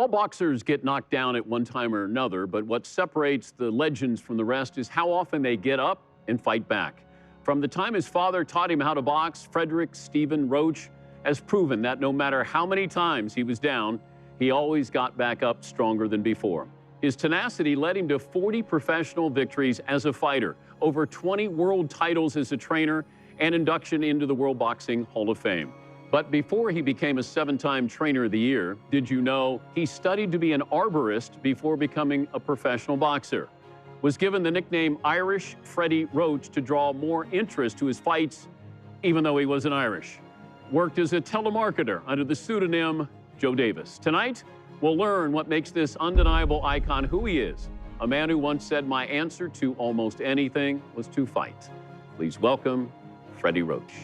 All boxers get knocked down at one time or another, but what separates the legends from the rest is how often they get up and fight back. From the time his father taught him how to box, Freddie Roach has proven that no matter how many times he was down, he always got back up stronger than before. His tenacity led him to 40 professional victories as a fighter, over 20 world titles as a trainer, and induction into the World Boxing Hall of Fame. But before he became a 7-time Trainer of the Year, did you know he studied to be an arborist before becoming a professional boxer? Was given the nickname Irish Freddie Roach to draw more interest to his fights, even though he wasn't Irish. Worked as a telemarketer under the pseudonym Joe Davis. Tonight, we'll learn what makes this undeniable icon who he is. A man who once said, "My answer to almost anything was to fight." Please welcome Freddie Roach.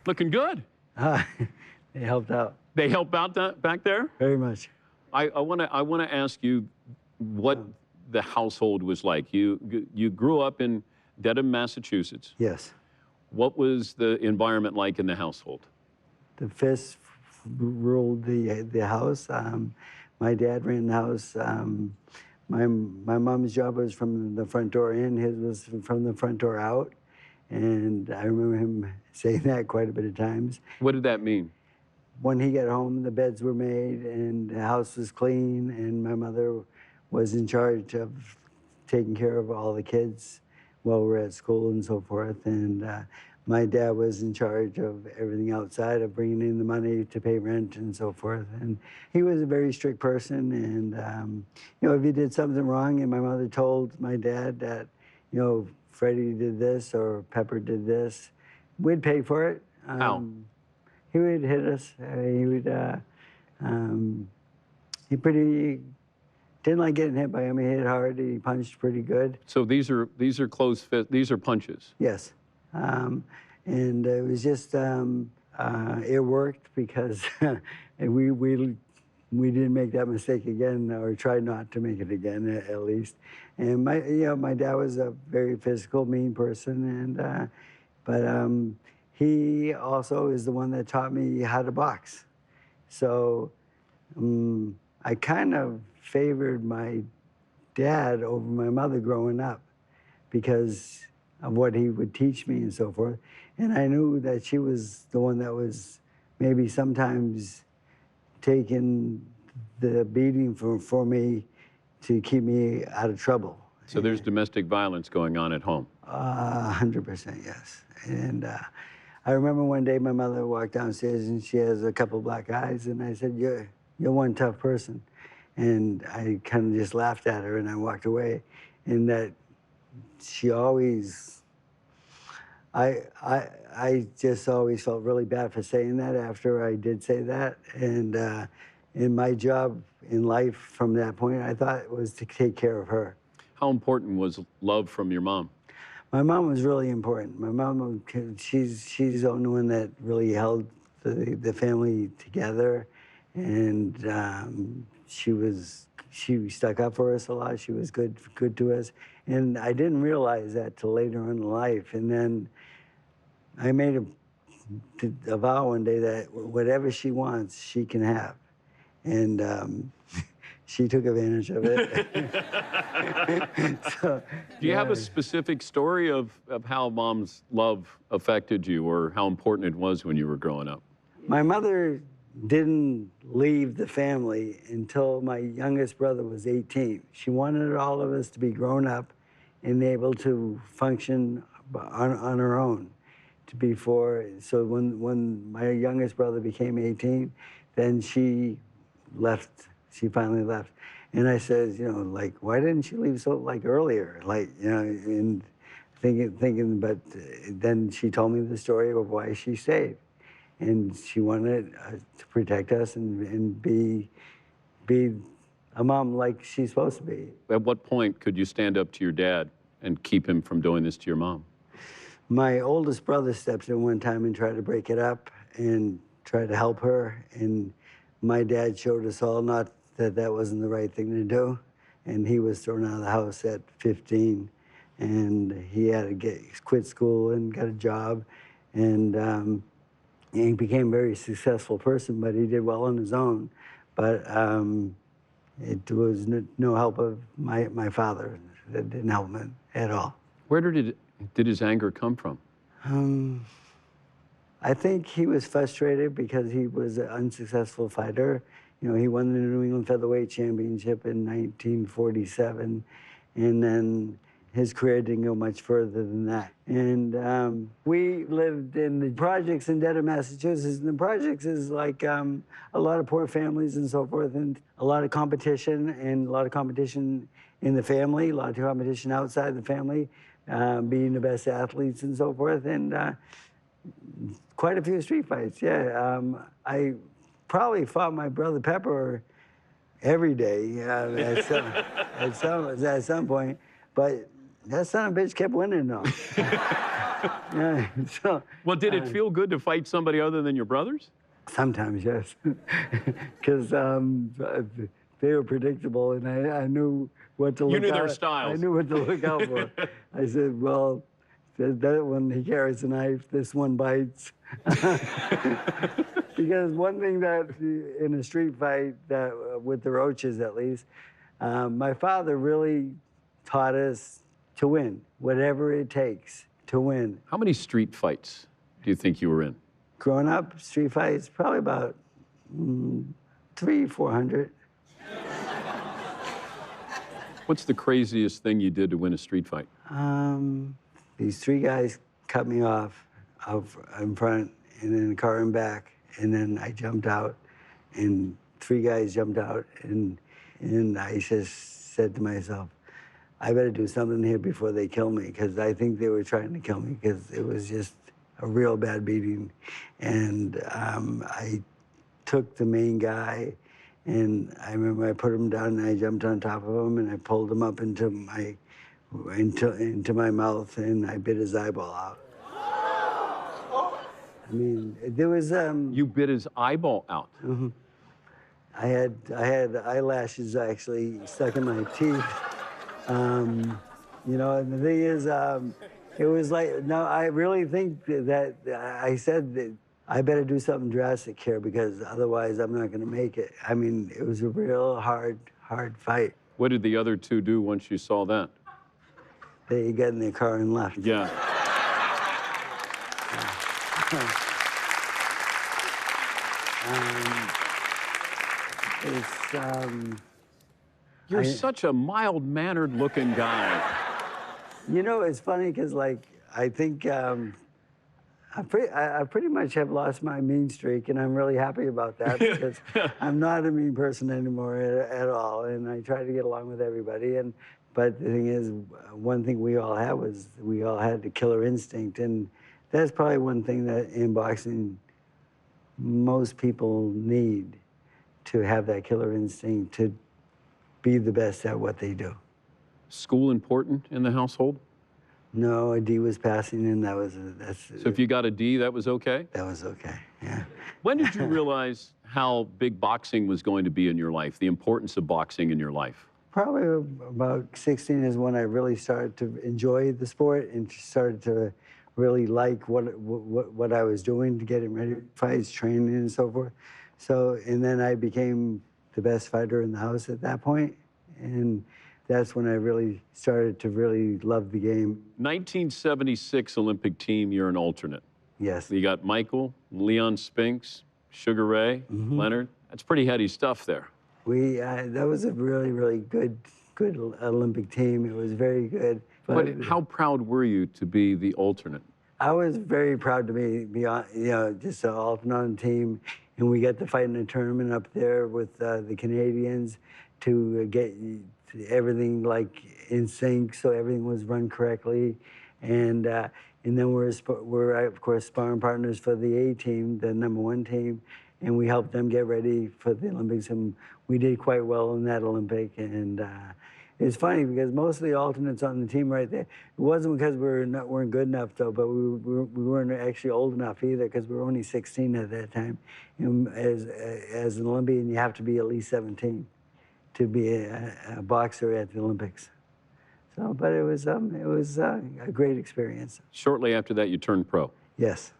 Looking good. They helped out. They helped out back there? Very much. I want to ask you what the household was like. You grew up in Dedham, Massachusetts. Yes. What was the environment like in the household? The fists ruled the house. My dad ran the house. My mom's job was from the front door in. His was from the front door out. And I remember him saying that quite a bit of times. What did that mean? When he got home, the beds were made and the house was clean, and my mother was in charge of taking care of all the kids while we're at school and so forth. And my dad was in charge of everything outside of bringing in the money to pay rent and so forth. And he was a very strict person. And, you know, if he did something wrong and my mother told my dad that, you know, Freddie did this or Pepper did this, we'd pay for it. How? He would hit us. He didn't like getting hit by him. He hit hard. He punched pretty good. So these are closed fists. These are punches. Yes, and it was just it worked because we didn't make that mistake again, or tried not to make it again, at least. And my dad was a very physical, mean person, and but he also is the one that taught me how to box. So I kind of favored my dad over my mother growing up because of what he would teach me and so forth. And I knew that she was the one that was maybe sometimes taking the beating for me to keep me out of trouble. So there's domestic violence going on at home. 100%, yes. And I remember one day my mother walked downstairs and she has a couple black eyes, and I said, you're one tough person. And I kind of just laughed at her and I walked away. And that she always, I just always felt really bad for saying that after I did say that. And in my job in life from that point, I thought it was to take care of her. How important was love from your mom? My mom was really important. My mom, she's the only one that really held the family together, and she stuck up for us a lot. She was good to us, and I didn't realize that till later on in life. And then I made a vow one day that whatever she wants, she can have, and she took advantage of it. So, do you have a specific story of how mom's love affected you, or how important it was when you were growing up? My mother didn't leave the family until my youngest brother was 18. She wanted all of us to be grown up and able to function on our own. So when my youngest brother became 18, then she left. She finally left. And I said, you know, like, why didn't she leave so, like, earlier? Like, you know, and thinking, but then she told me the story of why she stayed. And she wanted to protect us and be a mom like she's supposed to be. At what point could you stand up to your dad and keep him from doing this to your mom? My oldest brother stepped in one time and tried to break it up, and try to help her. And my dad showed us all not that that wasn't the right thing to do. And he was thrown out of the house at 15. And he had to quit school and got a job. And he became a very successful person, but he did well on his own. But it was no help of my father. That didn't help him at all. Where did his anger come from? I think he was frustrated because he was an unsuccessful fighter. You know, he won the New England Featherweight Championship in 1947, and then his career didn't go much further than that. And we lived in the projects in Dedham, Massachusetts, and the projects is like a lot of poor families and so forth, and a lot of competition, and a lot of competition in the family, a lot of competition outside the family, being the best athletes and so forth, and quite a few street fights, yeah. I probably fought my brother Pepper every day at some point, but that son of a bitch kept winning, though. Yeah, so, Well, did it feel good to fight somebody other than your brothers? sometimes, yes, because they were predictable, and I knew what to look out. You knew their styles. I knew what to look out for. I said, well, that one, he carries a knife, this one bites. Because one thing that, in a street fight, that with the Roaches at least, my father really taught us to win, whatever it takes to win. How many street fights do you think you were in? Growing up, street fights, probably about 300-400. What's the craziest thing you did to win a street fight? These three guys cut me off in front, and then the car in back, and then I jumped out, and three guys jumped out, and I just said to myself, I better do something here before they kill me, because I think they were trying to kill me, because it was just a real bad beating. And I took the main guy, and I remember I put him down, and I jumped on top of him, and I pulled him up into my mouth, and I bit his eyeball out. I mean, there was You bit his eyeball out. Mm-hmm. I had eyelashes actually stuck in my teeth. You know, and the thing is, it was like, no, I really think that I said that I better do something drastic here, because otherwise I'm not going to make it. I mean, it was a real hard fight. What did the other two do once you saw that? They got in their car and left. Yeah. You're such a mild-mannered looking guy. You know, it's funny because, like, I think I pretty much have lost my mean streak, and I'm really happy about that, because I'm not a mean person anymore at all, and I try to get along with everybody. But the thing is, one thing we all had was we all had the killer instinct, and that's probably one thing that in boxing most people need, to have that killer instinct to be the best at what they do. School important in the household? No, a D was passing, and So if you got a D, that was okay? That was okay, yeah. When did you realize how big boxing was going to be in your life, the importance of boxing in your life? Probably about 16 is when I really started to enjoy the sport and started to really like what I was doing, to getting ready for fights, training, and so forth. So, and then I became the best fighter in the house at that point, and that's when I really started to really love the game. 1976 Olympic team, you're an alternate. Yes. You got Michael, Leon Spinks, Sugar Ray, Leonard. That's pretty heady stuff there. That was a really good Olympic team. It was very good. But how proud were you to be the alternate? I was very proud to be on, you know, just an alternate on the team, and we got to fight in a tournament up there with the Canadians to get everything like in sync, so everything was run correctly, and then we're of course sparring partners for the A team, the #1 team, and we helped them get ready for the Olympics, and we did quite well in that Olympic, and It's funny because most of the alternates on the team right there, it wasn't because weren't good enough though, but we weren't actually old enough either because we were only 16 at that time. And as an Olympian, you have to be at least 17 to be a boxer at the Olympics. So, but it was a great experience. Shortly after that, you turned pro. Yes.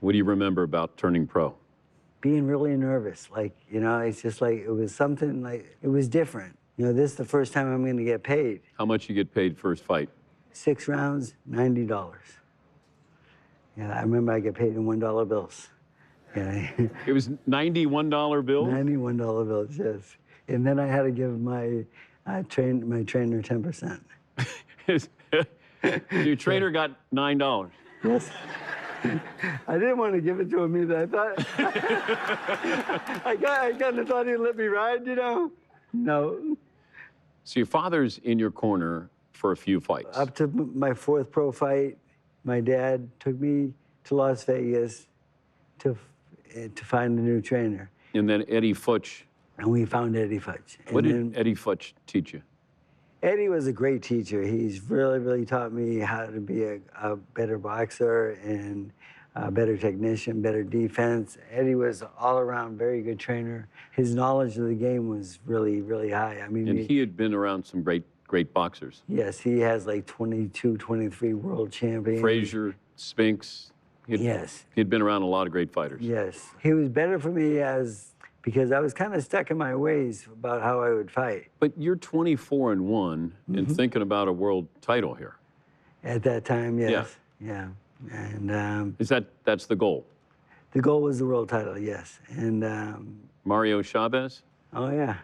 What do you remember about turning pro? Being really nervous, like, you know, it's just like, it was something like, it was different. You know, this is the first time I'm gonna get paid. How much you get paid first fight? 6 rounds, $90. Yeah, I remember I get paid in $1 bills. Yeah. It was $91 bills? $91 bills, yes. And then I had to give my trainer 10%. Your trainer got $9. Yes. I didn't want to give it to him either. I thought I kind of thought he'd let me ride, you know. No. So your father's in your corner for a few fights. Up to my 4th pro fight, my dad took me to Las Vegas to find a new trainer. And then Eddie Futch. And we found Eddie Futch. What did Eddie Futch teach you? Eddie was a great teacher. He's really taught me how to be a better boxer and a better technician, better defense. Eddie was all around very good trainer. His knowledge of the game was really high. I mean, and he had been around some great boxers. Yes, he has like 22, 23 world champions. Frazier, Spinks. Yes. He'd been around a lot of great fighters. Yes. He was better for me because I was kind of stuck in my ways about how I would fight. But you're 24-1 and thinking about a world title here. At that time, yes. Yeah. And that's the goal? The goal was the world title, yes. And Mario Chavez? Oh yeah.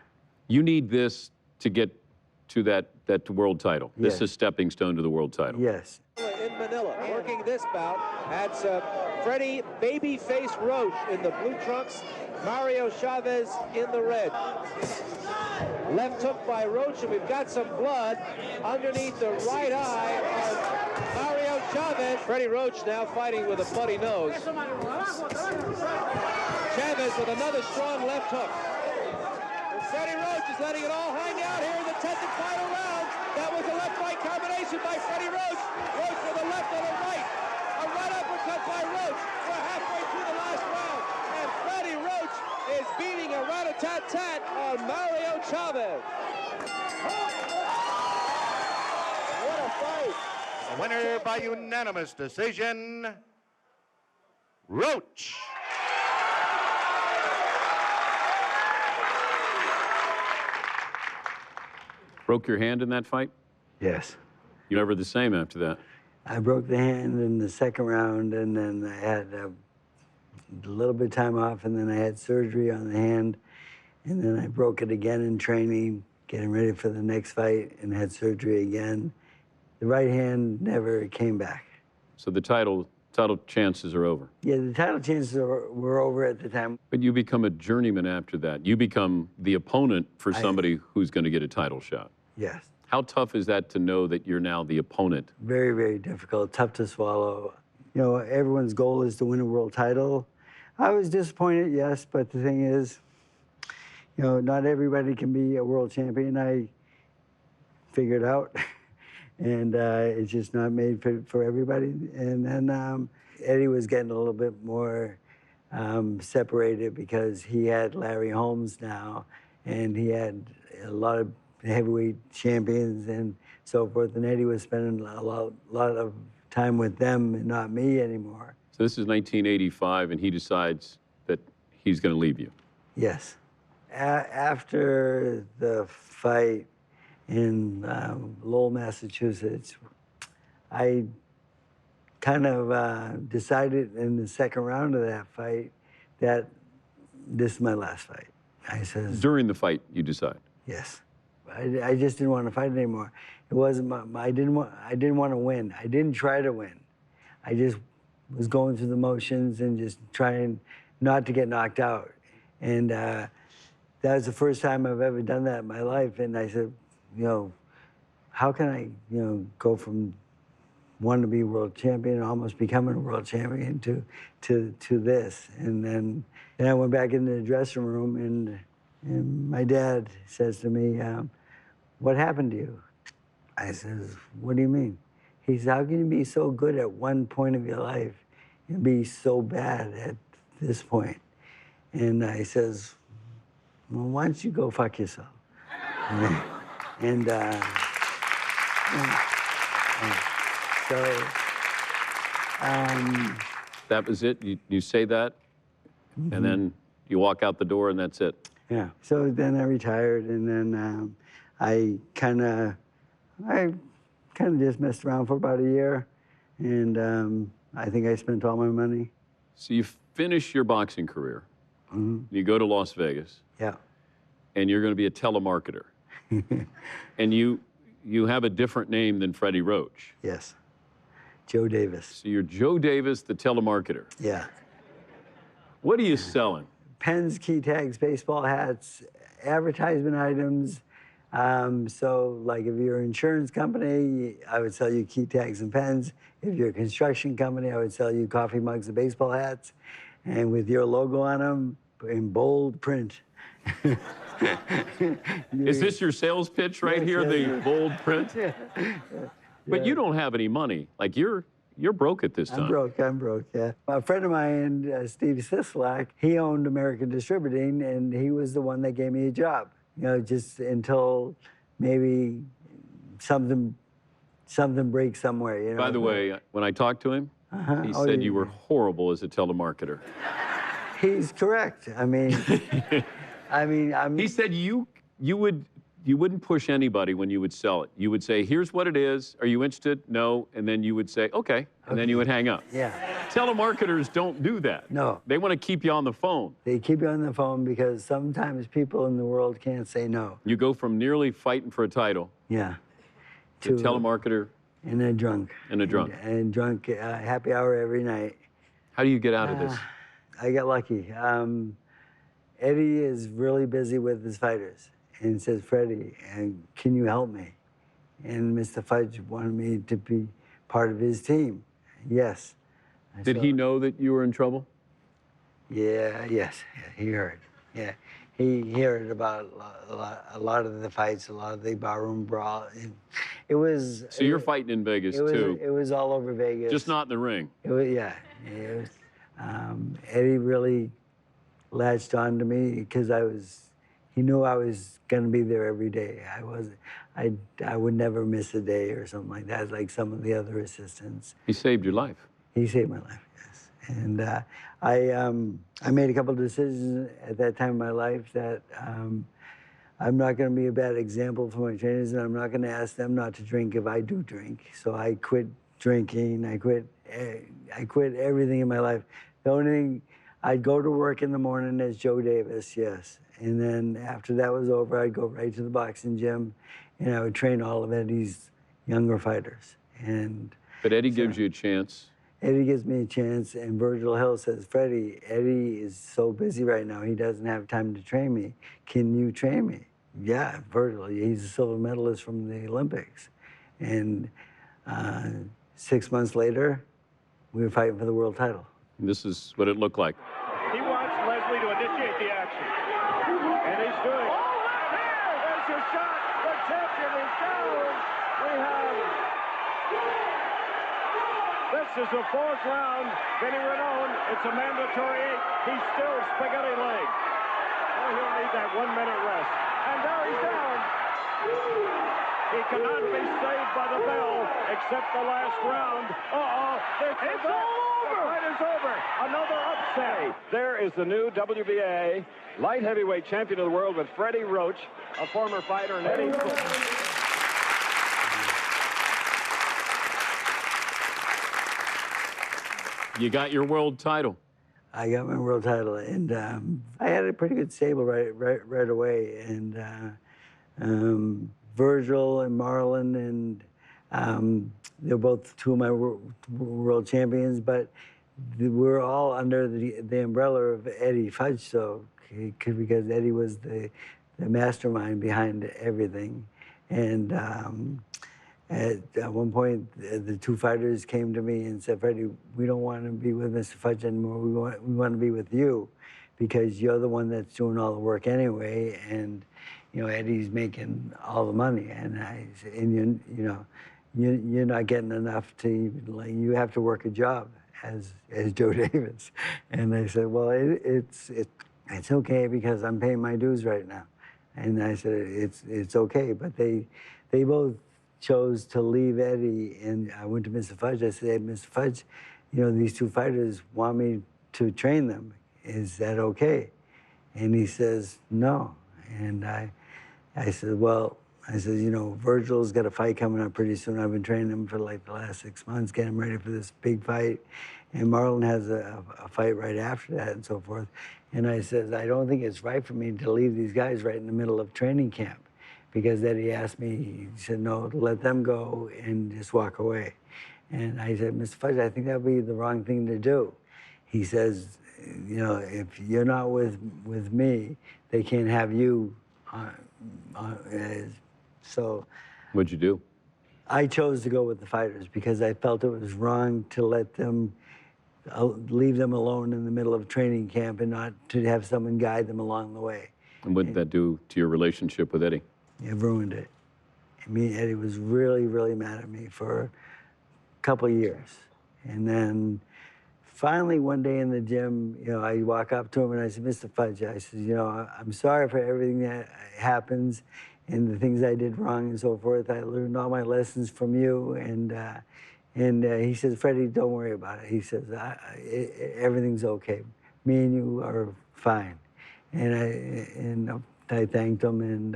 You need this to get to that world title. Yes. This is a stepping stone to the world title. Yes. In Manila, working this bout, that's Freddie Babyface Roach in the blue trunks, Mario Chavez in the red. Left hook by Roach, and we've got some blood underneath the right eye of Mario Chavez. Freddie Roach now fighting with a bloody nose. Chavez with another strong left hook. And Freddie Roach is letting it all hang out here in the 10th and final round. That was a left-right combination by Freddie Roach. Roach with a left and a right. A right uppercut by Roach. We're halfway through the last round. And Freddie Roach is beating a rat-a-tat-tat on Mario Chavez. What a fight. The winner by unanimous decision, Roach. Broke your hand in that fight? Yes. You never the same after that? I broke the hand in the 2nd round, and then I had a little bit of time off, and then I had surgery on the hand, and then I broke it again in training, getting ready for the next fight, and had surgery again. The right hand never came back. So the title chances are over. Yeah, the title chances were over at the time. But you become a journeyman after that. You become the opponent for somebody who's going to get a title shot. Yes. How tough is that to know that you're now the opponent? Very difficult, tough to swallow. You know, everyone's goal is to win a world title. I was disappointed, yes, but the thing is, you know, not everybody can be a world champion. I figured out. And it's just not made for everybody. And then Eddie was getting a little bit more separated because he had Larry Holmes now, and he had a lot of heavyweight champions and so forth. And Eddie was spending a lot of time with them and not me anymore. So this is 1985, and he decides that he's going to leave you. Yes. After the fight in Lowell, Massachusetts, I kind of decided in the 2nd round of that fight that this is my last fight. I says, during the fight, you decide? Yes. I just didn't want to fight anymore. It wasn't I didn't want to win. I didn't try to win. I just was going through the motions and just trying not to get knocked out. And that was the first time I've ever done that in my life. And I said, you know, how can I, you know, go from wanting to be world champion, almost becoming a world champion, to this? And then I went back into the dressing room, and my dad says to me, what happened to you? I says, what do you mean? He said, how can you be so good at one point of your life and be so bad at this point? And I says, well, why don't you go fuck yourself? and so that was it? You say that, and then you walk out the door, and that's it? yeah. So then I retired, and then I kind of just messed around for about a year, and I think I spent all my money. So you finish your boxing career. You go to Las Vegas. Yeah. And you're going to be a telemarketer. And you have a different name than Freddie Roach. Yes. Joe Davis. So you're Joe Davis, the telemarketer. Yeah. What are you selling? Pens, key tags, baseball hats, advertisement items. So, like, if you're an insurance company, I would sell you key tags and pens. If you're a construction company, I would sell you coffee mugs and baseball hats, and with your logo on them in bold print. Is this your sales pitch right here, the bold print? But you don't have any money. Like, you're broke at this time. I'm broke, yeah. A friend of mine, Steve Sislak, he owned American Distributing, and he was the one that gave me a job. You know, just until maybe something breaks somewhere, you know. By the way, when I talked to him, he said you were horrible as a telemarketer. He's correct. I mean, He said you wouldn't push anybody when you would sell it. You would say, here's what it is. Are you interested? No. And then you would say, okay. And then you would hang up. Yeah. Telemarketers don't do that. No. They want to keep you on the phone. They keep you on the phone because sometimes people in the world can't say no. You go from nearly fighting for a title. Yeah. To telemarketer. And a drunk. And a drunk. And drunk, happy hour every night. How do you get out of this? I got lucky. Eddie is really busy with his fighters and says, Freddie, can you help me? And Mr. Futch wanted me to be part of his team. Yes. Did he know that you were in trouble? Yeah, yes, he heard. Yeah, he heard about a lot of the fights, a lot of the barroom brawl. It was. So you're fighting in Vegas too? It was all over Vegas. Just not in the ring. It was, yeah. It was, Eddie really latched on to me because he knew I was gonna be there every day. I would never miss a day or something like that, like some of the other assistants. He saved your life. He saved my life, yes. And I made a couple of decisions at that time in my life that I'm not going to be a bad example for my trainers, and I'm not going to ask them not to drink if I do drink. So I quit drinking. I quit everything in my life. The only thing, I'd go to work in the morning as Joe Davis, yes. And then after that was over, I'd go right to the boxing gym, and I would train all of Eddie's younger fighters. But Eddie gives you a chance. Eddie gives me a chance, and Virgil Hill says, Freddie, Eddie is so busy right now, he doesn't have time to train me. Can you train me? Yeah, Virgil, he's a silver medalist from the Olympics. And 6 months later, we were fighting for the world title. And this is what it looked like. He wants Leslie to initiate the action. And he's doing it. Oh, right here! There's your shot. The champion is down. We have... This is the fourth round. Vinny Ranone, it's a mandatory 8. He's still spaghetti leg. Oh, he'll need that 1 minute rest. And there he's down. He cannot be saved by the bell except the last round. It's all over. The fight is over. Another upset. There is the new WBA light heavyweight champion of the world with Freddie Roach, a former fighter, and Eddie. You got your world title. I got my world title, and I had a pretty good stable right away. And Virgil and Marlon, and they're both two of my world champions, but we're all under the umbrella of Eddie Futch, so because Eddie was the mastermind behind everything. And at one point, the two fighters came to me and said, Freddie, we don't want to be with Mr. Futch anymore. We want to be with you because you're the one that's doing all the work anyway. And Eddie's making all the money, and you're not getting enough to even, like, you have to work a job as Joe Davis. And I said, well, it's okay because I'm paying my dues right now. And I said, it's okay, but they both chose to leave Eddie, and I went to Mr. Futch. I said, hey, Mr. Futch, these two fighters want me to train them. Is that okay? And he says, no. And I said, well, Virgil's got a fight coming up pretty soon. I've been training him for like the last 6 months, getting him ready for this big fight. And Marlon has a fight right after that and so forth. And I said, I don't think it's right for me to leave these guys right in the middle of training camp. Because then he asked me, he said, no, let them go and just walk away. And I said, Mr. Futch, I think that would be the wrong thing to do. He says, if you're not with me, they can't have you. So What'd you do? I chose to go with the fighters because I felt it was wrong to let them, leave them alone in the middle of training camp and not to have someone guide them along the way. And what did that do to your relationship with Eddie? It ruined it. Eddie was really, really mad at me for a couple of years. And then finally one day in the gym, I walk up to him and I said, Mr. Futch, I said, I'm sorry for everything that happens and the things I did wrong and so forth. I learned all my lessons from you. And he says, Freddie, don't worry about it. He says, everything's okay. Me and you are fine. And I thanked him, and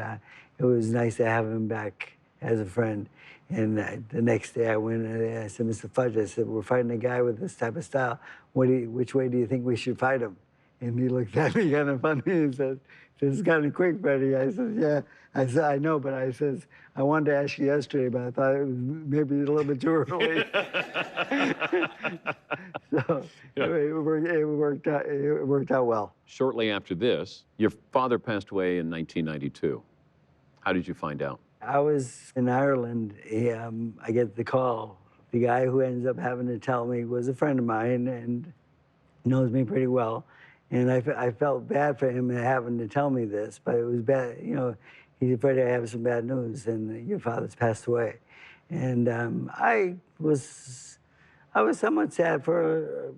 it was nice to have him back as a friend. And the next day I went and I said, Mr. Futch, I said, we're fighting a guy with this type of style. Which way do you think we should fight him? And he looked at me kind of funny and said, this is kind of quick, Freddie. I said, yeah. I said, I know, but I said, I wanted to ask you yesterday, but I thought it was maybe a little bit too early. So Yeah. it worked out well. Shortly after this, your father passed away in 1992. How did you find out? I was in Ireland. I get the call. The guy who ends up having to tell me was a friend of mine and knows me pretty well. And I felt bad for him having to tell me this, but it was bad. He said, Freddie, I have some bad news, and your father's passed away. And I was somewhat sad for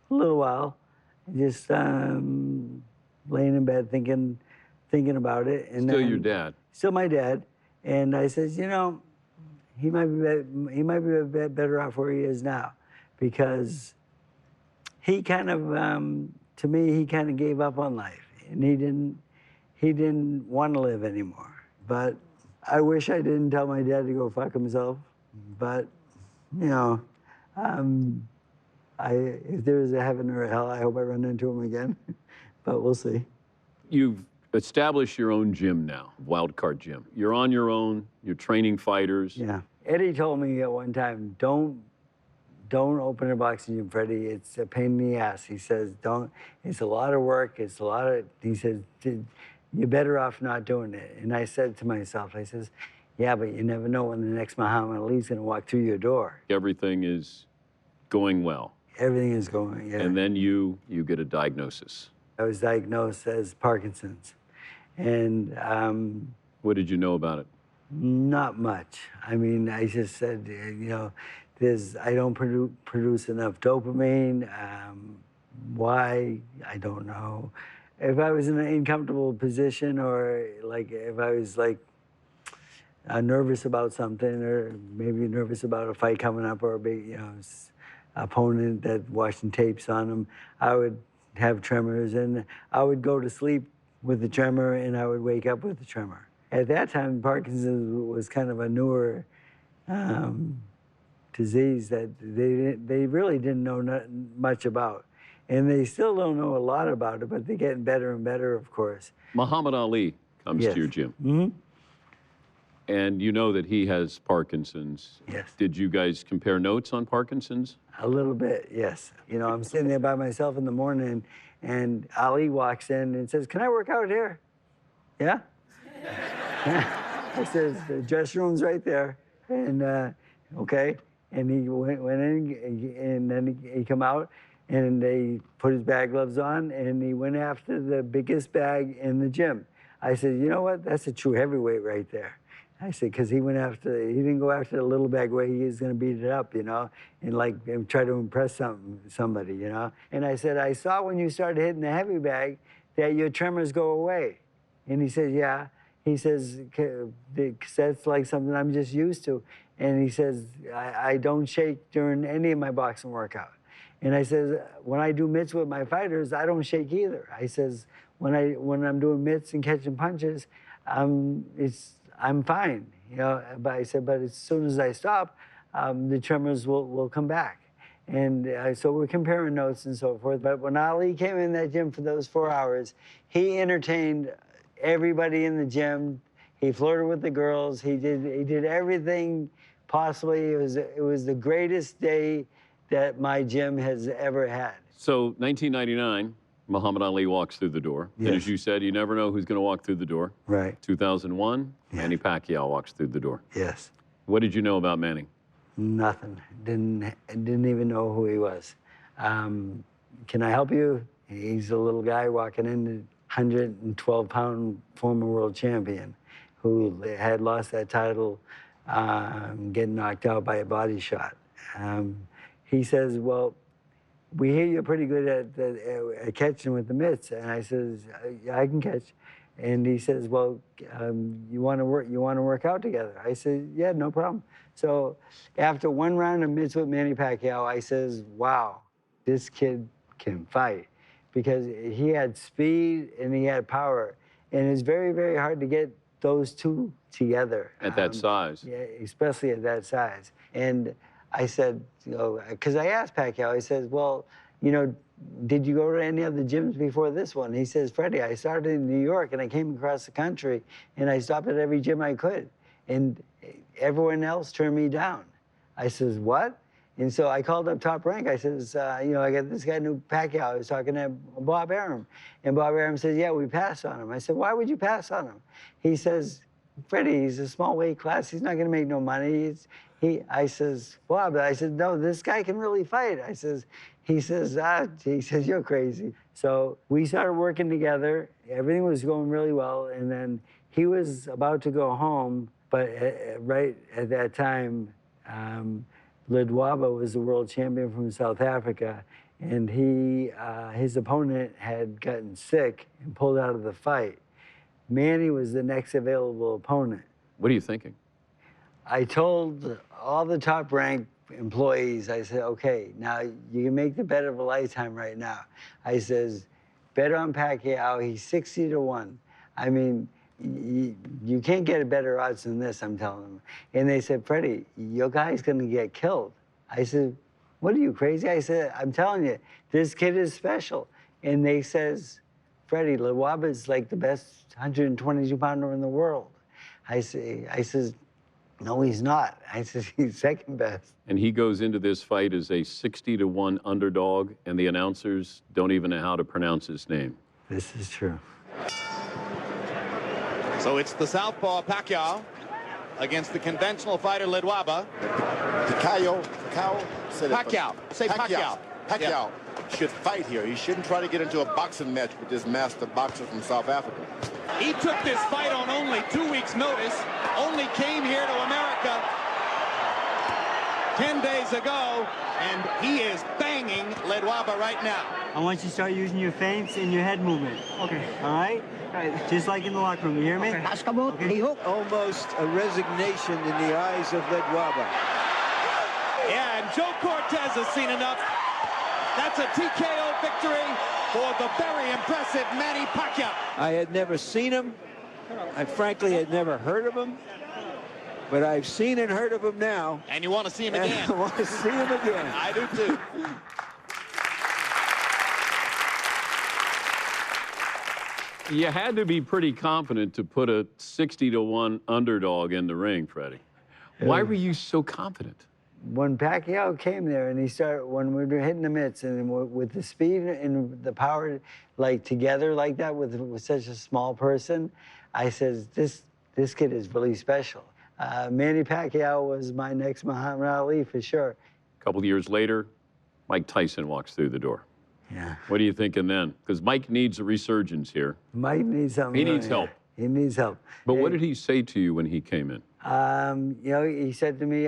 a little while, just laying in bed thinking about it. And Still your dad. Still my dad. And I said, he might be better off where he is now, because he kind of, to me, he kind of gave up on life, and he didn't want to live anymore. But I wish I didn't tell my dad to go fuck himself. But, if there is a heaven or a hell, I hope I run into him again. But we'll see. You've established your own gym now, Wildcard Gym. You're on your own. You're training fighters. Yeah. Eddie told me at one time, don't open a boxing gym, Freddie. It's a pain in the ass. He says, it's a lot of work. He says, you're better off not doing it. And I said to myself, I says, yeah, but you never know when the next Muhammad Ali's going to walk through your door. Everything is going well. Everything is going, yeah. And then you get a diagnosis. I was diagnosed as Parkinson's. And what did you know about it? Not much. I mean, I just said, I don't produce enough dopamine. Why? I don't know. If I was in an uncomfortable position, or like if I was like nervous about something, or maybe nervous about a fight coming up, or a big, opponent that watching tapes on them, I would have tremors, and I would go to sleep with the tremor, and I would wake up with the tremor. At that time, Parkinson's was kind of a newer disease that they really didn't know much about. And they still don't know a lot about it, but they're getting better and better, of course. Muhammad Ali comes to your gym. Mm-hmm. And you know that he has Parkinson's. Yes. Did you guys compare notes on Parkinson's? A little bit, yes. I'm sitting there by myself in the morning, and Ali walks in and says, can I work out here? Yeah? I says, the dressing room's right there. And, okay. And he went in, and then he come out, and they put his bag gloves on, and he went after the biggest bag in the gym. I said, you know what? That's a true heavyweight right there. I said, because he didn't go after the little bag where he was going to beat it up, you know, and try to impress somebody, you know. And I said, I saw when you started hitting the heavy bag that your tremors go away. And he said, yeah. He says, that's like something I'm just used to. And he says, I don't shake during any of my boxing workout. And I says, when I do mitts with my fighters, I don't shake either. I says, when I'm doing mitts and catching punches, I'm fine, you know. But I said, but as soon as I stop, the tremors will come back. And so we're comparing notes and so forth. But when Ali came in that gym for those 4 hours, he entertained everybody in the gym. He flirted with the girls. He did everything possibly. It was the greatest day that my gym has ever had. So 1999, Muhammad Ali walks through the door. Yes. And as you said, you never know who's going to walk through the door. Right. 2001, Yes. Manny Pacquiao walks through the door. Yes. What did you know about Manny? Nothing. Didn't even know who he was. Can I help you? He's a little guy walking in, 112-pound former world champion who had lost that title, getting knocked out by a body shot. He says, well, we hear you're pretty good at catching with the mitts. And I says, yeah, I can catch. And he says, well, you want to work out together? I said, yeah, no problem. So after one round of mitts with Manny Pacquiao, I says, wow, this kid can fight, because he had speed and he had power. And it's very, very hard to get those two together. At that size. Yeah, especially at that size. And I said, you know, because I asked Pacquiao, I says, well, you know, did you go to any other gyms before this one? He says, Freddie, I started in New York and I came across the country and I stopped at every gym I could. And everyone else turned me down. I says, what? And so I called up Top Rank. I says, you know, I got this guy named Pacquiao. I was talking to Bob Arum. And Bob Arum says, yeah, we passed on him. I said, why would you pass on him? He says, Freddie, he's a small weight class. He's not going to make no money. I says, Bob, I said, no, this guy can really fight. He says, you're crazy. So we started working together. Everything was going really well. And then he was about to go home, but right at that time, Ledwaba was the world champion from South Africa, and his opponent had gotten sick and pulled out of the fight. Manny was the next available opponent. What are you thinking? I told all the Top Rank employees, I said, okay, now you can make the bet of a lifetime right now. I says, bet on Pacquiao, he's 60 to 1. I mean, you can't get a better odds than this, I'm telling them. And they said, Freddie, your guy's gonna get killed. I said, what are you, crazy? I said, I'm telling you, this kid is special. And they says, Freddie, Ledwaba's like the best 122-pounder in the world. I says, no, he's not. I says, he's second best. And he goes into this fight as a 60 to 1 underdog, and the announcers don't even know how to pronounce his name. This is true. So it's the southpaw Pacquiao against the conventional fighter Ledwaba. Pacquiao. Say Pacquiao. Pacquiao should fight here. He shouldn't try to get into a boxing match with this master boxer from South Africa. He took this fight on only 2 weeks' notice, only came here to America 10 days ago, and he is banging Ledwaba right now. I want you to start using your feints and your head movement. Okay. All right? Just like in the locker room. You hear me? Okay. Almost a resignation in the eyes of Ledwaba. Yeah, and Joe Cortez has seen enough. That's a TKO victory for the very impressive Manny Pacquiao. I had never seen him. I frankly had never heard of him. But I've seen and heard of him now. And you want to see him again. I want to see him again. I do too. You had to be pretty confident to put a 60 to 1 underdog in the ring, Freddie. Why were you so confident? When Pacquiao came there and when we were hitting the mitts and with the speed and the power, like together like that with such a small person, I says, this kid is really special. Manny Pacquiao was my next Muhammad Ali for sure. A couple of years later, Mike Tyson walks through the door. Yeah. What are you thinking then? Because Mike needs a resurgence here. Mike needs something. He needs help. He needs help. But what did he say to you when he came in? You know, he said to me,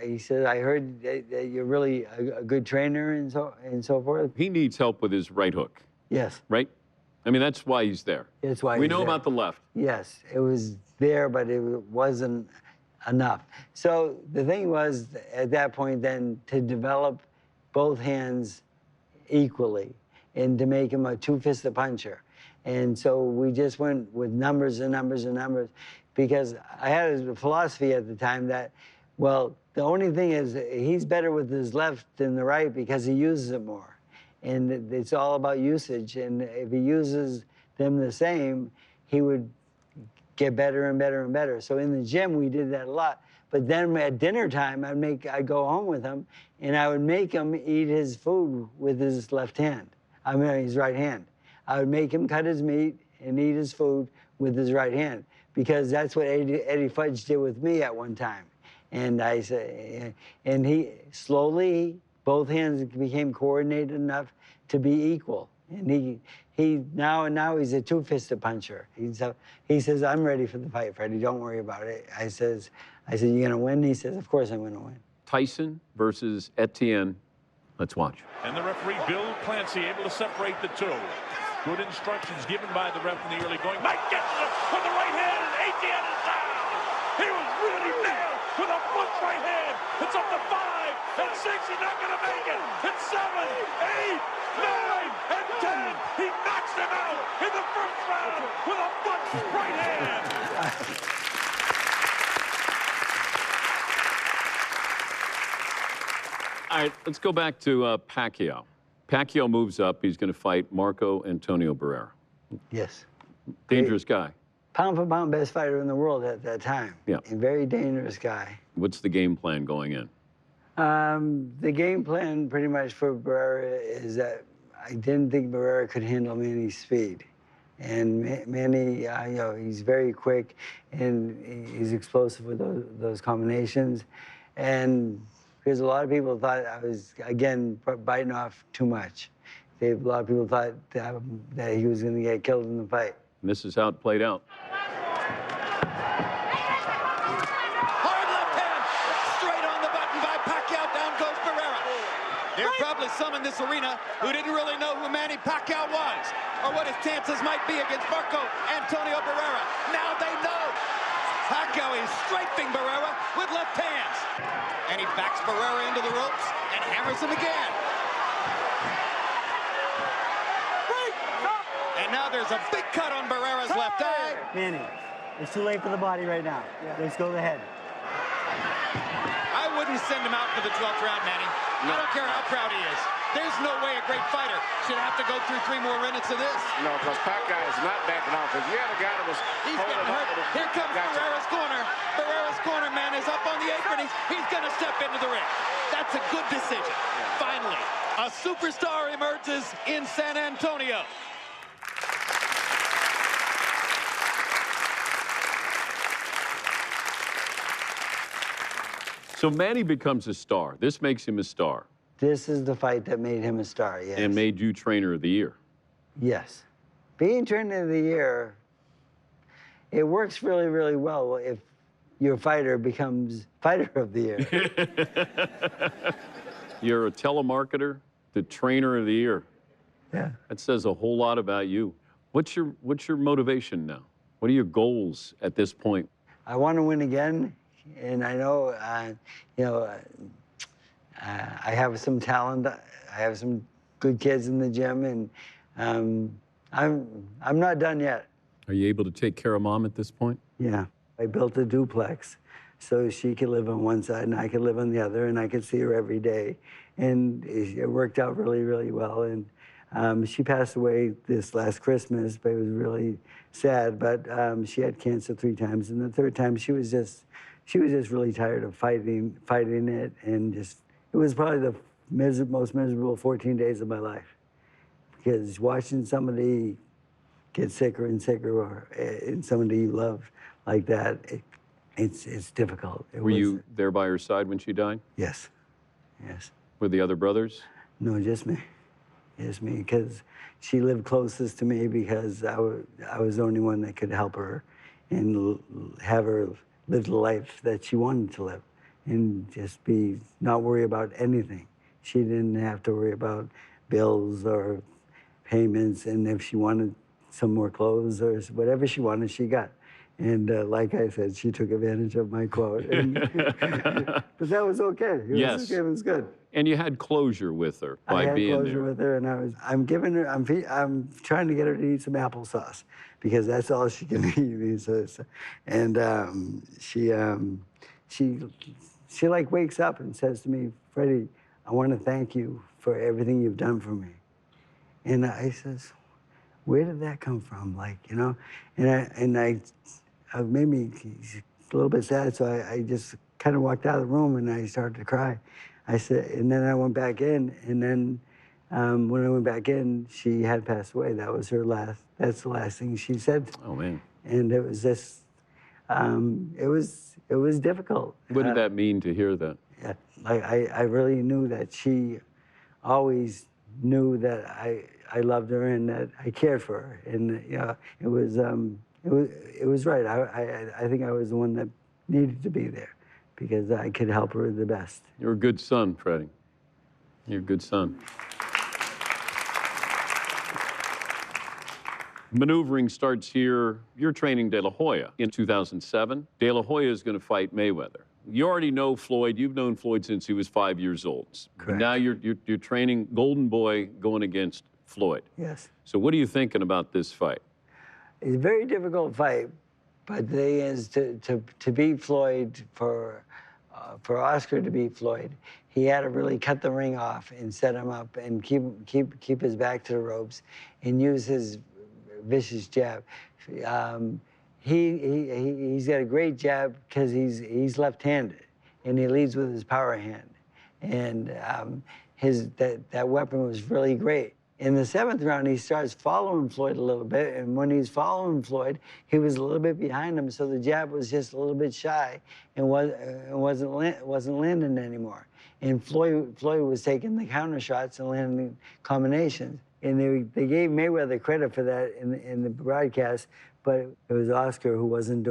he said, I heard that you're really a good trainer and so forth. He needs help with his right hook, Yes, right? I mean, that's why he's there. that's why We he's know there. about the left. Yes, it was there, but it wasn't enough. So the thing was, at that point then, to develop both hands equally and to make him a two-fisted puncher. And so we just went with numbers and numbers and numbers, because I had a philosophy at the time that, well, the only thing is he's better with his left than the right because he uses it more. And it's all about usage. And if he uses them the same, he would get better and better and better. So in the gym, we did that a lot. But then at dinner time, I'd go home with him, and I would make him eat his food with his left hand. I mean, his right hand. I would make him cut his meat and eat his food with his right hand, because that's what Eddie Futch did with me at one time. And I said, and he slowly, both hands became coordinated enough to be equal. And now he's a two-fisted puncher. He says, I'm ready for the fight, Freddie. Don't worry about it. I said, you gonna win? He says, of course I'm gonna win. Tyson versus Etienne. Let's watch. And the referee, Bill Clancy, able to separate the two. Good instructions given by the ref in the early going. Mike gets it with the right hand, and Etienne is down. He was really nailed with a Futch right hand. It's up to 5 and 6. He's not going to make it. It's 7, 8, 9, and 10. He knocks him out in the first round with a Futch right hand. All right, let's go back to Pacquiao. Pacquiao moves up. He's going to fight Marco Antonio Barrera. Yes. Dangerous guy. Pound for pound best fighter in the world at that time. Yeah. A very dangerous guy. What's the game plan going in? The game plan pretty much for Barrera is that I didn't think Barrera could handle Manny's speed. And Manny, you know, he's very quick and he's explosive with those combinations. And because a lot of people thought I was, again, biting off too much. A lot of people thought that he was going to get killed in the fight. And this is how it played out. Hard left hand, straight on the button by Pacquiao. Down goes Barrera. There are probably some in this arena who didn't really know who Manny Pacquiao was or what his chances might be against Marco Antonio Barrera. Now they know. Pacquiao is strafing Barrera with left hands. And he backs Barrera into the ropes and hammers him again. And now there's a big cut on Barrera's left eye. Manny, it's too late for the body right now. Let's go to the head. I wouldn't send him out for the 12th round, Manny. I don't care how proud he is. There's no way a great fighter should have to go through 3 more minutes of this. No, because Pacquiao is not backing off. If you had a guy that was He's getting hurt. Here comes Barrera's corner. Barrera's corner man is up on the apron. He's going to step into the ring. That's a good decision. Finally, a superstar emerges in San Antonio. So Manny becomes a star. This makes him a star. This is the fight that made him a star, yes. And made you trainer of the year. Yes. Being trainer of the year, it works really, really well if your fighter becomes fighter of the year. You're a telemarketer, the trainer of the year. Yeah. That says a whole lot about you. What's your motivation now? What are your goals at this point? I want to win again, and I know, you know, I have some talent. I have some good kids in the gym, and I'm not done yet. Are you able to take care of Mom at this point? Yeah. I built a duplex so she could live on one side and I could live on the other, and I could see her every day. And it worked out really, really well. And she passed away this last Christmas, but it was really sad. But she had cancer 3 times, and the 3rd time she was just really tired of fighting it, and just, it was probably the most miserable 14 days of my life, because watching somebody get sicker and sicker, or and somebody you love like that, it's difficult. Were you there by her side when she died? Yes, yes. Were the other brothers? No, just me. is me, because she lived closest to me, because I was the only one that could help her and have her live the life that she wanted to live and just not worry about anything. She didn't have to worry about bills or payments, and if she wanted some more clothes or whatever she wanted, she got. And like I said, she took advantage of my quote. But that was okay. Yes. It was good. And you had closure with her by being there. I had closure with her, and I'm trying to get her to eat some applesauce, because that's all she can eat. And she like wakes up and says to me, Freddie, I want to thank you for everything you've done for me. And I says, where did that come from? Like, you know, and I made me a little bit sad, so I just kind of walked out of the room and I started to cry. I said, and then I went back in, and then when I went back in, she had passed away. That's the last thing she said. Oh, man. And it was just, it was difficult. What did that mean to hear that? Yeah, like I really knew that she always knew that I loved her and that I cared for her, and yeah, it was right. I think I was the one that needed to be there, because I could help her the best. You're a good son, Freddie. You're a good son. Maneuvering starts here. You're training De La Hoya in 2007. De La Hoya is going to fight Mayweather. You already know Floyd. You've known Floyd since he was 5 years old. Correct. But now you're training Golden Boy going against Floyd. Yes. So what are you thinking about this fight? It's a very difficult fight, but the thing is to beat Floyd, for Oscar to beat Floyd, he had to really cut the ring off and set him up and keep his back to the ropes and use his vicious jab. He's got a great jab because he's left-handed, and he leads with his power hand, and that weapon was really great. In the 7th round, he starts following Floyd a little bit, and when he's following Floyd, he was a little bit behind him, so the jab was just a little bit shy and wasn't landing anymore. And Floyd was taking the counter shots and landing combinations. And they gave Mayweather credit for that in the broadcast, but it was Oscar who wasn't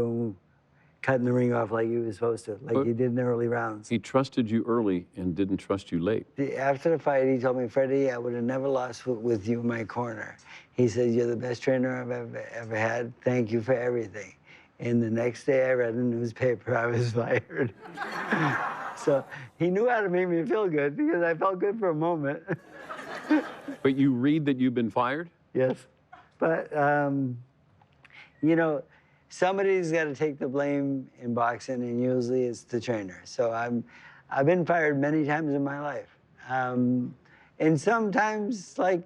cutting the ring off like he was supposed to, like he did in the early rounds. He trusted you early and didn't trust you late. After the fight, he told me, Freddie, I would have never lost with you in my corner. He said, you're the best trainer I've ever had. Thank you for everything. And the next day, I read in the newspaper I was fired. So he knew how to make me feel good, because I felt good for a moment. But you read that you've been fired? Yes. But, you know, somebody's got to take the blame in boxing, and usually it's the trainer. So I've been fired many times in my life. And sometimes, like,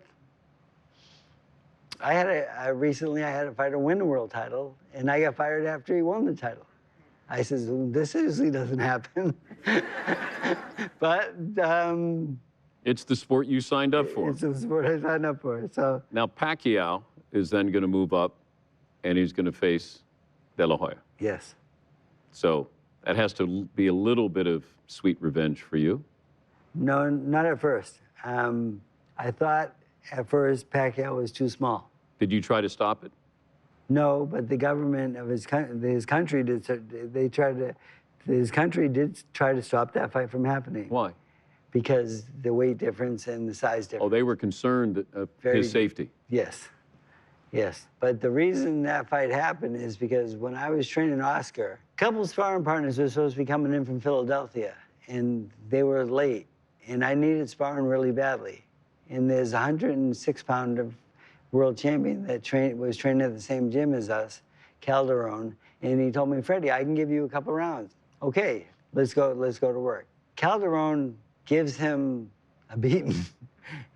recently I had a fighter win the world title, and I got fired after he won the title. I says, well, this usually doesn't happen. But it's the sport you signed up for. It's the sport I signed up for. So now Pacquiao is then going to move up, and he's going to face De La Hoya. Yes. So that has to be a little bit of sweet revenge for you. No, not at first. I thought at first Pacquiao was too small. Did you try to stop it? No, but the government of his country did. His country did try to stop that fight from happening. Why? Because the weight difference and the size difference. Oh, they were concerned of his safety. Yes. Yes. But the reason that fight happened is because when I was training Oscar, a couple sparring partners were supposed to be coming in from Philadelphia, and they were late, and I needed sparring really badly. And there's a 106-pound world champion that was training at the same gym as us, Calderon, and he told me, Freddie, I can give you a couple rounds. Okay, let's go to work. Calderon gives him a beating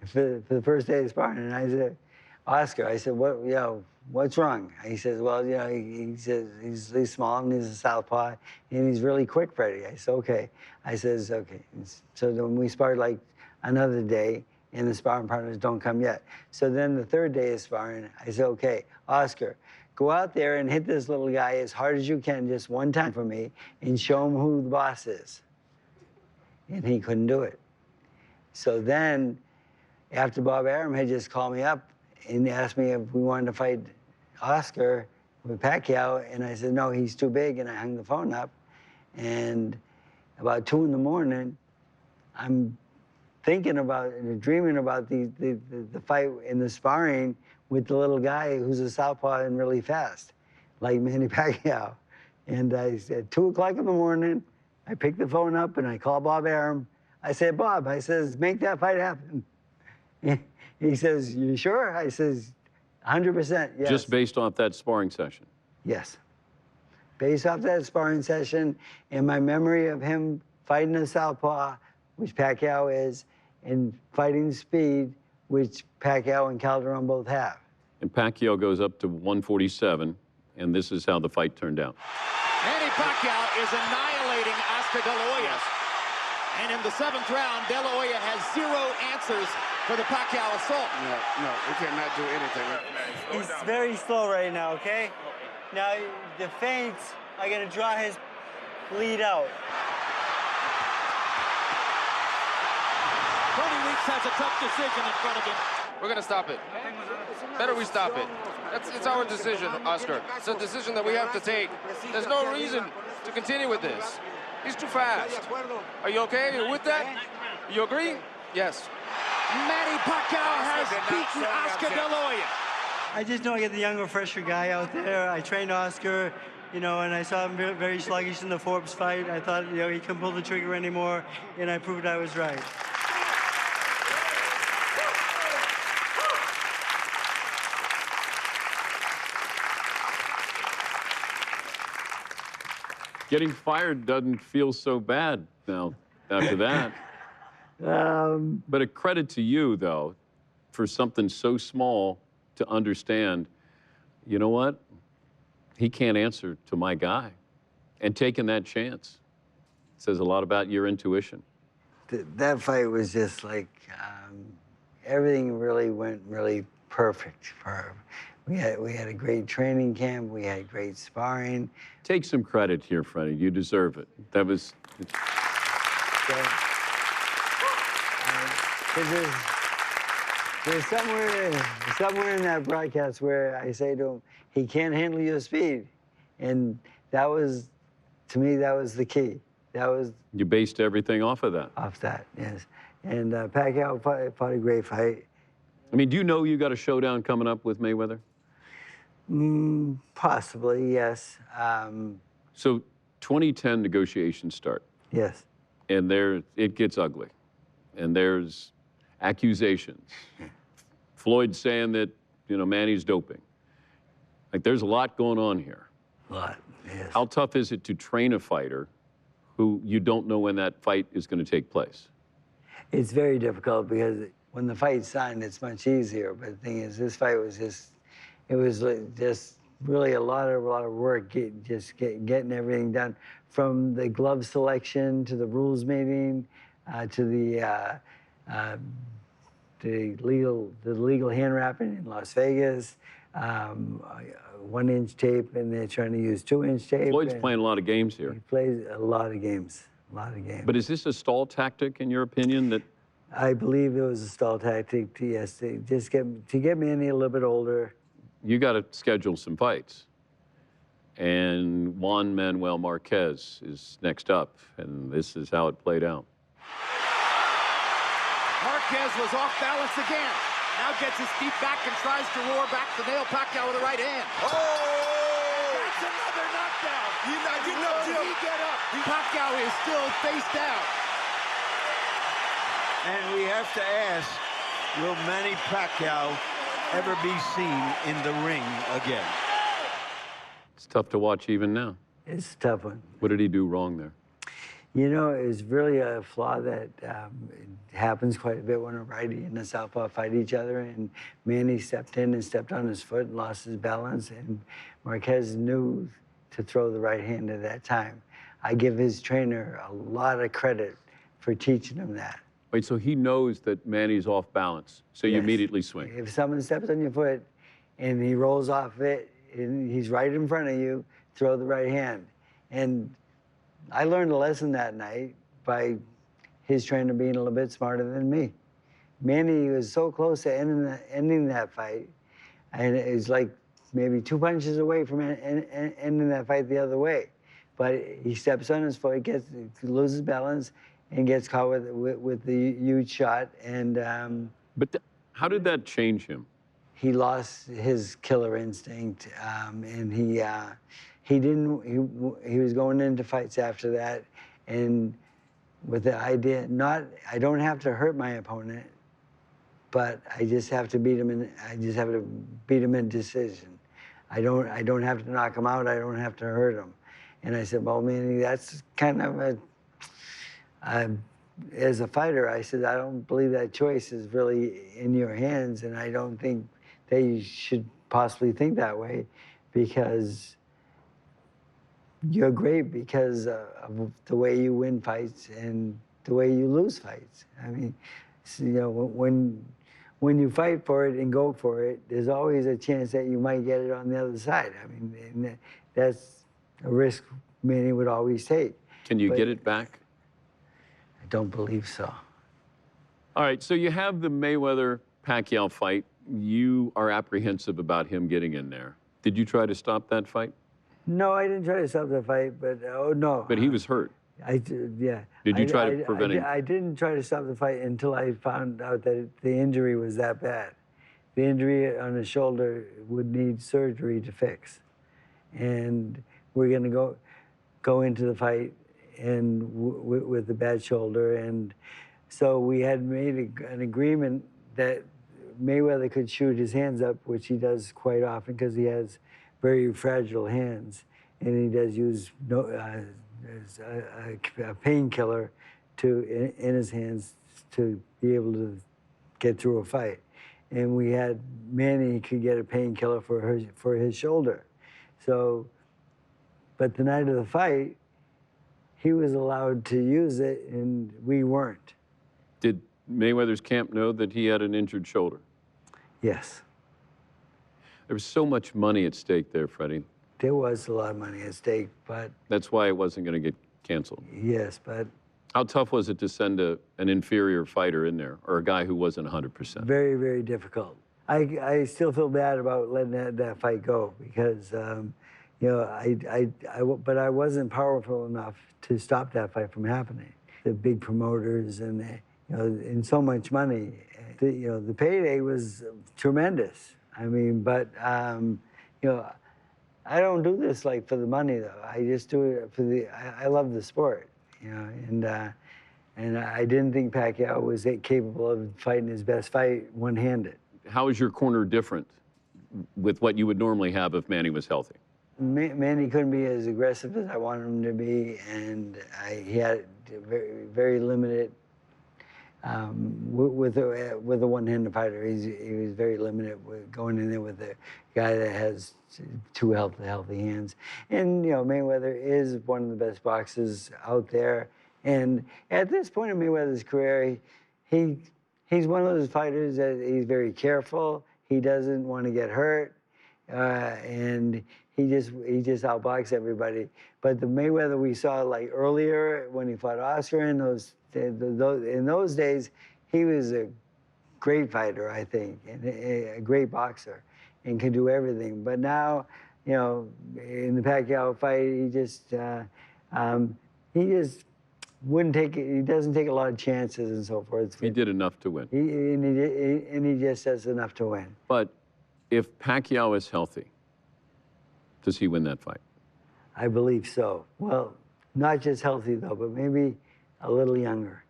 for the first day of sparring, and I said, Oscar, I said, what's wrong? He says, well, he says he's small and he's a southpaw and he's really quick, Freddie. I said, okay. I says, okay. So then we sparred like another day, and the sparring partners don't come yet. So then the 3rd day of sparring, I said, okay, Oscar, go out there and hit this little guy as hard as you can just one time for me and show him who the boss is. And he couldn't do it. So then after Bob Arum had just called me up and asked me if we wanted to fight Oscar with Pacquiao, and I said, no, he's too big, and I hung the phone up. And about 2 in the morning, I'm thinking about and dreaming about the fight in the sparring with the little guy who's a southpaw and really fast, like Manny Pacquiao. And I said, 2 o'clock in the morning, I picked the phone up and I called Bob Arum. I said, Bob, I says, make that fight happen. He says, you sure? I says, 100%, yes. Just based off that sparring session? Yes. Based off that sparring session and my memory of him fighting a southpaw, which Pacquiao is, and fighting speed, which Pacquiao and Calderon both have. And Pacquiao goes up to 147, and this is how the fight turned out. Manny Pacquiao is annihilating Oscar De La Hoya. And in the 7th round, De La Hoya has 0 answers for the Pacquiao assault. No, we cannot do anything. He's very slow right now, okay? Now, the feints are going to draw his lead out. Tony Weeks has a tough decision in front of him. We're going to stop it. Better we stop it. It's our decision, Oscar. It's a decision that we have to take. There's no reason to continue with this. He's too fast. Are you okay? Are you with that? You agree? Yes. Manny Pacquiao has beaten Oscar De La Hoya. I just know I get the younger, fresher guy out there. I trained Oscar, you know, and I saw him very sluggish in the Forbes fight. I thought, you know, he couldn't pull the trigger anymore, and I proved I was right. Getting fired doesn't feel so bad now after that. But a credit to you, though, for something so small to understand, you know what? He can't answer to my guy. And taking that chance says a lot about your intuition. That fight was just like, everything really went really perfect for him. We had a great training camp. We had great sparring. Take some credit here, Freddie. You deserve it. That was... There's somewhere in that broadcast where I say to him, he can't handle your speed. And that was, to me, that was the key. That was... You based everything off of that? Off that, yes. And Pacquiao fought a great fight. I mean, do you know you got a showdown coming up with Mayweather? Possibly, yes. So 2010 negotiations start. Yes. And it gets ugly. And there's accusations. Floyd saying that, you know, Manny's doping. Like, there's a lot going on here. A lot, yes. How tough is it to train a fighter who you don't know when that fight is going to take place? It's very difficult because when the fight's signed, it's much easier. But the thing is, this fight was just, it was just really a lot of work, getting everything done, from the glove selection to the rules meeting, to the legal hand wrapping in Las Vegas, 1-inch tape, and they're trying to use 2-inch tape. Floyd's playing a lot of games here. He plays a lot of games, But is this a stall tactic, in your opinion? That I believe it was a stall tactic to get Manny a little bit older. You got to schedule some fights. And Juan Manuel Marquez is next up, and this is how it played out. Marquez was off balance again. Now gets his feet back and tries to roar back to nail Pacquiao with the right hand. Oh! That's another knockdown. Will he get up? Pacquiao is still face down. And we have to ask, will Manny Pacquiao ever be seen in the ring again? It's tough to watch even now. It's a tough one. What did he do wrong there? You know, it's really a flaw that happens quite a bit when a righty and a southpaw fight each other. And Manny stepped in and stepped on his foot and lost his balance. And Marquez knew to throw the right hand at that time. I give his trainer a lot of credit for teaching him that. Wait, so he knows that Manny's off balance, so you immediately swing. If someone steps on your foot and he rolls off it and he's right in front of you, throw the right hand. And I learned a lesson that night by his trainer being a little bit smarter than me. Manny was so close to ending that fight, and it was like maybe 2 punches away from ending that fight the other way. But he steps on his foot, loses balance, and gets caught with the huge shot. And how did that change him? He lost his killer instinct, and he was going into fights after that, and with the idea, I don't have to hurt my opponent, but I just have to beat him in decision. I don't have to knock him out. I don't have to hurt him. And I said, well, Manny, that's kind of as a fighter, I said, I don't believe that choice is really in your hands, and I don't think that you should possibly think that way, because you're great because of the way you win fights and the way you lose fights. I mean, when you fight for it and go for it, there's always a chance that you might get it on the other side. I mean, that's a risk Manny would always take. Can you get it back? I don't believe so. All right, so you have the Mayweather-Pacquiao fight. You are apprehensive about him getting in there. Did you try to stop that fight? No, I didn't try to stop the fight, but no. But he was hurt. Yeah. Did you try to prevent him? I didn't try to stop the fight until I found out that the injury was that bad. The injury on his shoulder would need surgery to fix. And we're going to go into the fight and with the bad shoulder. And so we had made an agreement that Mayweather could shoot his hands up, which he does quite often because he has very fragile hands, and he does use a painkiller in his hands to be able to get through a fight. And we had Manny could get a painkiller for his shoulder. So, but the night of the fight, he was allowed to use it, and we weren't. Did Mayweather's camp know that he had an injured shoulder? Yes. There was so much money at stake there, Freddie. There was a lot of money at stake, but... That's why it wasn't going to get canceled. Yes, but... How tough was it to send an inferior fighter in there, or a guy who wasn't 100%? Very, very difficult. I still feel bad about letting that fight go because, but I wasn't powerful enough to stop that fight from happening. The big promoters and so much money. The payday was tremendous. I mean, but, I don't do this for the money though. I just do it for I love the sport, and I didn't think Pacquiao was capable of fighting his best fight one-handed. How is your corner different with what you would normally have if Manny was healthy? Manny couldn't be as aggressive as I wanted him to be, and he had very, very limited. With a one-handed fighter, he was very limited with going in there with a guy that has two healthy hands. And Mayweather is one of the best boxers out there. And at this point in Mayweather's career, he's one of those fighters that he's very careful. He doesn't want to get hurt, and he just outboxes everybody. But the Mayweather we saw earlier when he fought Oscar in those days, he was a great fighter, I think, and a great boxer, and could do everything. But now, in the Pacquiao fight, he just wouldn't take it. He doesn't take a lot of chances and so forth. He did enough to win. He just does enough to win. But if Pacquiao is healthy, does he win that fight? I believe so. Well, not just healthy though, but maybe a little younger,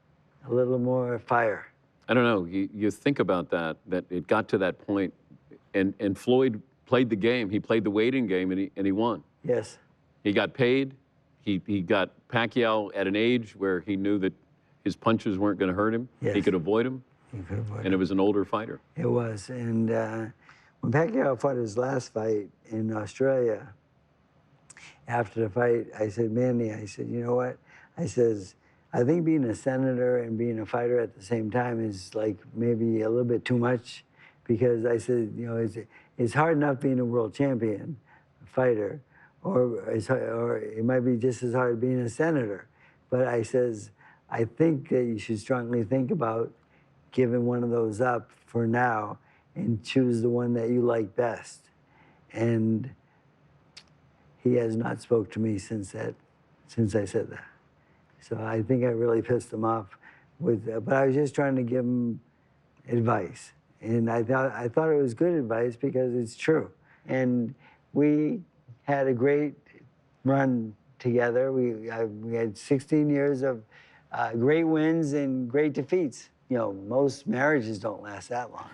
a little more fire. I don't know. You think about that it got to that point, and Floyd played the game. He played the waiting game, and he won. Yes. He got paid. He got Pacquiao at an age where he knew that his punches weren't going to hurt him. Yes. He could avoid him. He could avoid him. And it was an older fighter. It was. And when Pacquiao fought his last fight in Australia, after the fight, I said, Manny, I said, you know what? I says, I think being a senator and being a fighter at the same time is maybe a little bit too much, because I said, it's hard enough being a world champion fighter, or it might be just as hard being a senator. But I says, I think that you should strongly think about giving one of those up for now and choose the one that you like best. And he has not spoke to me since I said that. So I think I really pissed him off but I was just trying to give him advice. And I thought it was good advice because it's true. And we had a great run together. We had 16 years of great wins and great defeats. You know, most marriages don't last that long.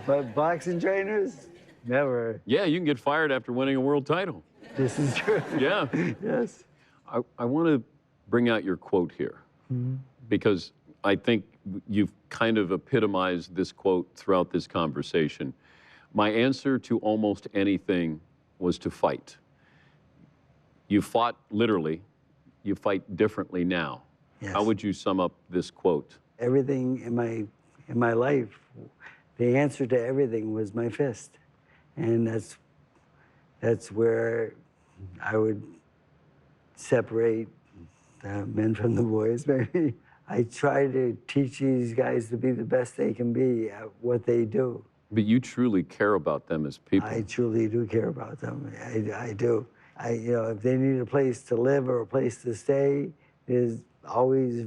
But boxing trainers, never. Yeah, you can get fired after winning a world title. This is true. Yeah. Yes. I want to bring out your quote here, because I think you've kind of epitomized this quote throughout this conversation. My answer to almost anything was to fight. You fought literally. You fight differently now. Yes. How would you sum up this quote? Everything in my life, the answer to everything was my fist. And that's where I would separate the men from the boys, maybe. I try to teach these guys to be the best they can be at what they do. But you truly care about them as people. I truly do care about them. I do. If they need a place to live or a place to stay, there's always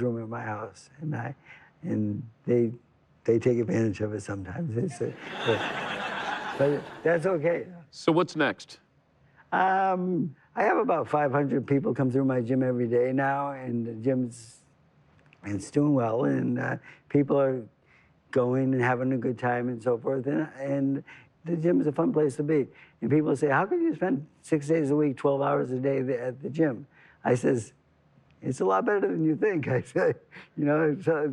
room in my house, and they take advantage of it sometimes. But that's okay. So what's next? I have about 500 people come through my gym every day now, and the it's doing well, and people are going and having a good time and so forth, and the gym is a fun place to be. And people say, how can you spend 6 days a week, 12 hours a day at the gym? I says, it's a lot better than you think. I say,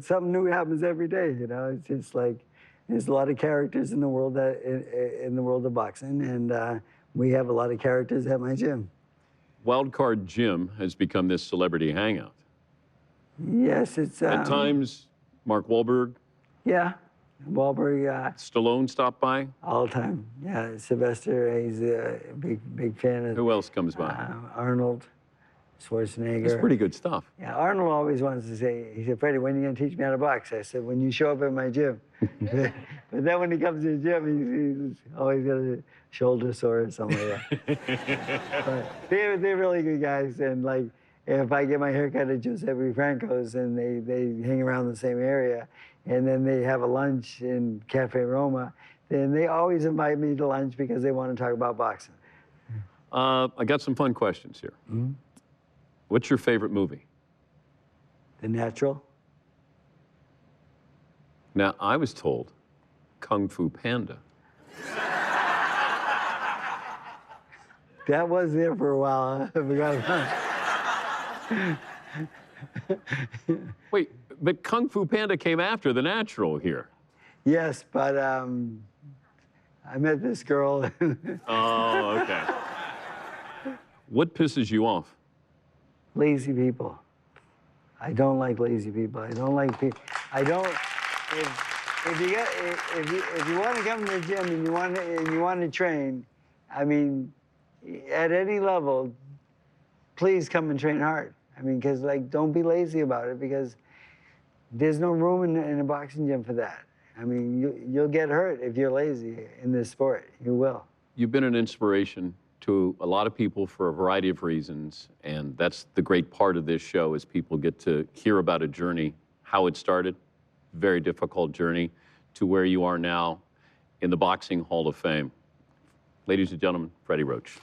something new happens every day. It's just like there's a lot of characters in the world in the world of boxing, and we have a lot of characters at my gym. Wildcard Gym has become this celebrity hangout. Yes, it's at times. Mark Wahlberg. Yeah, Wahlberg. Stallone stopped by all the time. Yeah, Sylvester. He's a big fan of. Who else comes by? Arnold Schwarzenegger. It's pretty good stuff. Yeah, Arnold always wants to say, he said, Freddie, when are you going to teach me how to box? I said, when you show up at my gym. But then when he comes to the gym, he's always got a shoulder sore or something like that. But they're really good guys. And like, if I get my haircut at Giuseppe Franco's and they hang around the same area, and then they have a lunch in Cafe Roma, then they always invite me to lunch because they want to talk about boxing. I got some fun questions here. Mm-hmm. What's your favorite movie? The Natural. Now, I was told Kung Fu Panda. That was there for a while. I forgot about it. Wait, but Kung Fu Panda came after The Natural here. Yes, but I met this girl. Oh, okay. What pisses you off? Lazy people. I don't like lazy people. I don't like people. I don't. If you want to come to the gym and you want to train, I mean, at any level, please come and train hard. I mean, because like, don't be lazy about it, because there's no room in a boxing gym for that. I mean, you'll get hurt if you're lazy in this sport. You will. You've been an inspiration to a lot of people for a variety of reasons, and that's the great part of this show, is people get to hear about a journey, how it started, very difficult journey, to where you are now in the Boxing Hall of Fame. Ladies and gentlemen, Freddie Roach.